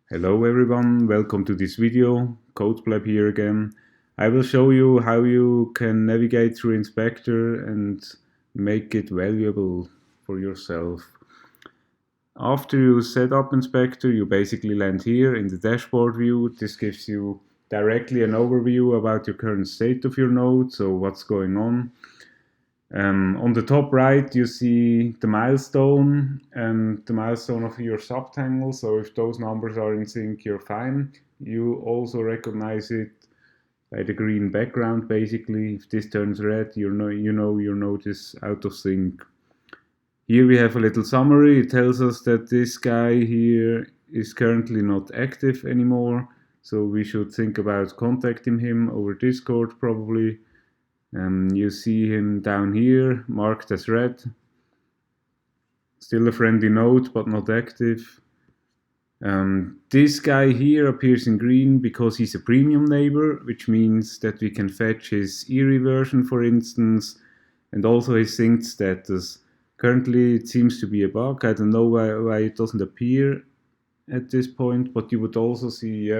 Hello everyone, welcome to this video. CodeBlab here again. I will show you how you can navigate through Inspector and make it valuable for yourself. After you set up Inspector, you basically land here in the dashboard view. This gives you directly an overview about your current state of your node, so what's going on. On the top right, you see the milestone and the milestone of your subtangle. So if those numbers are in sync, you're fine. You also recognize it by the green background. Basically, if this turns red, you know your node is out of sync. Here we have a little summary. It tells us that this guy here is currently not active anymore. So we should think about contacting him over Discord probably. You see him down here, marked as red. Still a friendly node, but not active. This guy here appears in green because he's a premium neighbor, which means that we can fetch his ERI version, for instance, and also his synced status. Currently, it seems to be a bug. I don't know why it doesn't appear at this point, but you would also see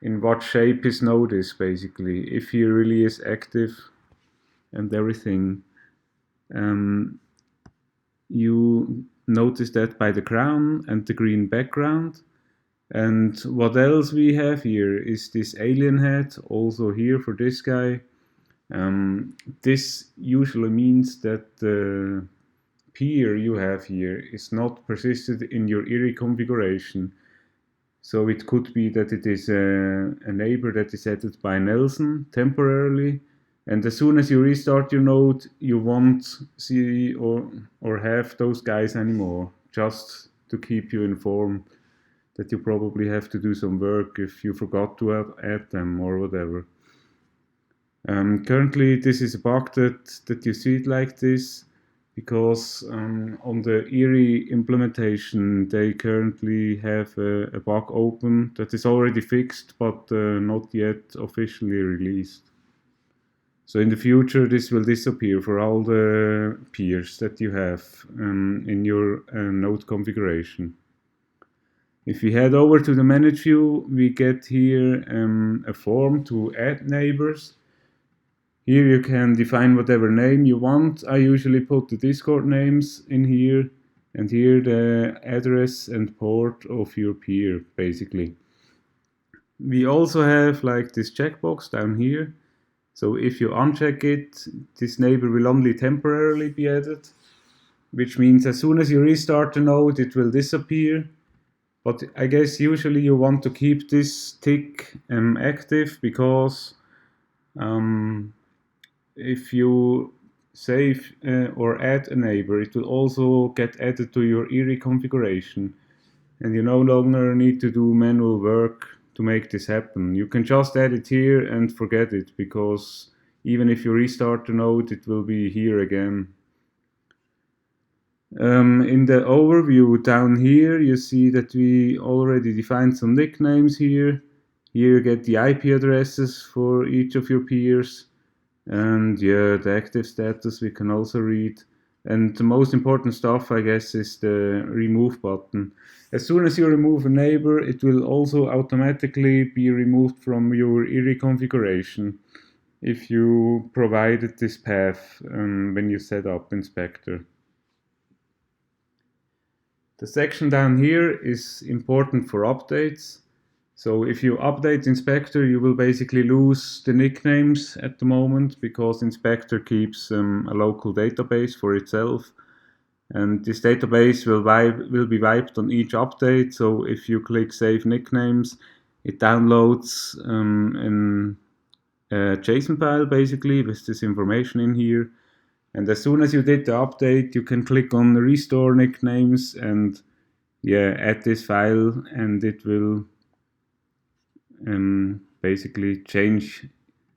in what shape his node is, basically, if he really is active and everything. You notice that by the crown and the green background. And what else we have here is this alien head, also here for this guy. This usually means that the peer you have here is not persisted in your ERI configuration. So it could be that it is a neighbor that is added by Nelson temporarily, and as soon as you restart your node, you won't see or have those guys anymore, just to keep you informed that you probably have to do some work if you forgot to add them or whatever. Currently, this is a bug that you see it like this, because on the ERI implementation, they currently have a bug open that is already fixed, but not yet officially released. So in the future, this will disappear for all the peers that you have in your node configuration. If we head over to the manage view, we get here a form to add neighbors. Here you can define whatever name you want. I usually put the Discord names in here, and here the address and port of your peer, basically. We also have like this checkbox down here. So if you uncheck it, this neighbor will only temporarily be added, which means as soon as you restart the node, it will disappear. But I guess usually you want to keep this tick active, because if you save or add a neighbor, it will also get added to your ERI configuration, and you no longer need to do manual work to make this happen. You can just add it here and forget it, because even if you restart the node, it will be here again. In the overview down here, you see that we already defined some nicknames here. Here you get the IP addresses for each of your peers. And yeah, the active status we can also read. And the most important stuff, I guess, is the remove button. As soon as you remove a neighbor, it will also automatically be removed from your ERI configuration if you provided this path when you set up Inspector. The section down here is important for updates. So if you update Inspector, you will basically lose the nicknames at the moment, because Inspector keeps a local database for itself. And this database will be wiped on each update. So if you click Save Nicknames, it downloads a JSON file basically with this information in here. And as soon as you did the update, you can click on Restore Nicknames and add this file, and it will basically change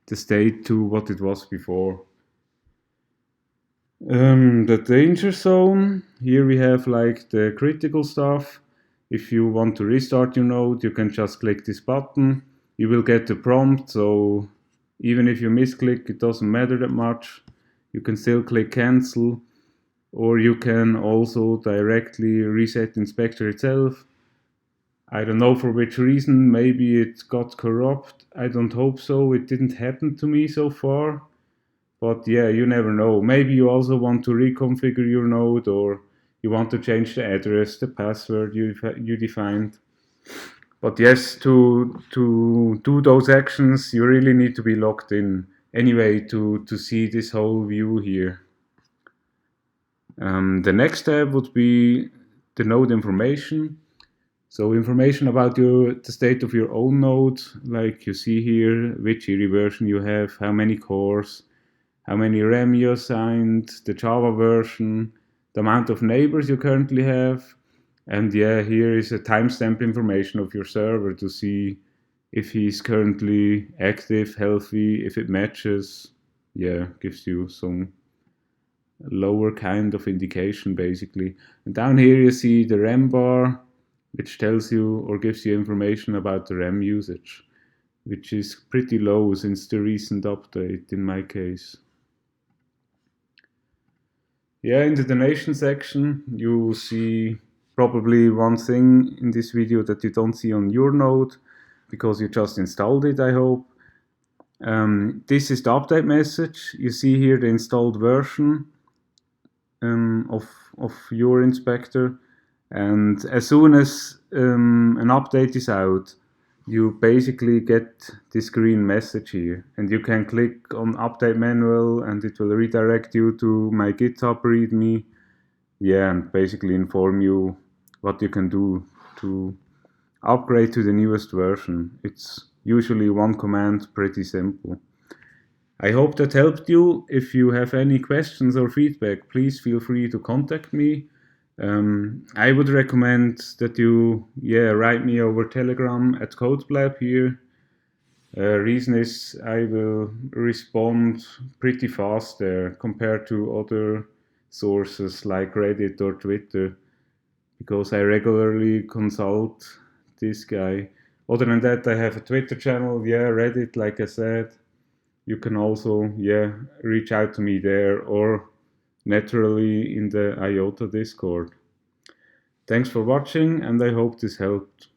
the state to what it was before. The danger zone, here we have like the critical stuff. If you want to restart your node, you can just click this button. You will get the prompt, so even if you misclick, it doesn't matter that much. You can still click cancel, or you can also directly reset Inspector itself. I don't know for which reason. Maybe it got corrupt. I don't hope so. It didn't happen to me so far. But yeah, you never know. Maybe you also want to reconfigure your node, or you want to change the address, the password you defined. But yes, to do those actions, you really need to be logged in anyway to see this whole view here. The next step would be the node information. So information about the state of your own node, like you see here, which IRI version you have, how many cores, how many RAM you assigned, the Java version, the amount of neighbors you currently have, and yeah, here is a timestamp information of your server to see if he's currently active, healthy, if it matches. Yeah, gives you some lower kind of indication basically. And down here you see the RAM bar, which tells you or gives you information about the RAM usage, which is pretty low since the recent update in my case. Yeah, in the donation section, you see probably one thing in this video that you don't see on your node because you just installed it, I hope. This is the update message. You see here the installed version of your Inspector. And as soon as an update is out, you basically get this green message here, and you can click on update manual and it will redirect you to my GitHub readme, yeah, and basically inform you what you can do to upgrade to the newest version. It's usually one command, pretty simple. I hope that helped you. If you have any questions or feedback, please feel free to contact me. I would recommend that you write me over Telegram at CodeBlab here. Reason is I will respond pretty fast there compared to other sources like Reddit or Twitter, because I regularly consult this guy. Other than that, I have a Twitter channel, Reddit, like I said. You can also reach out to me there or naturally in the IOTA Discord. Thanks for watching, and I hope this helped.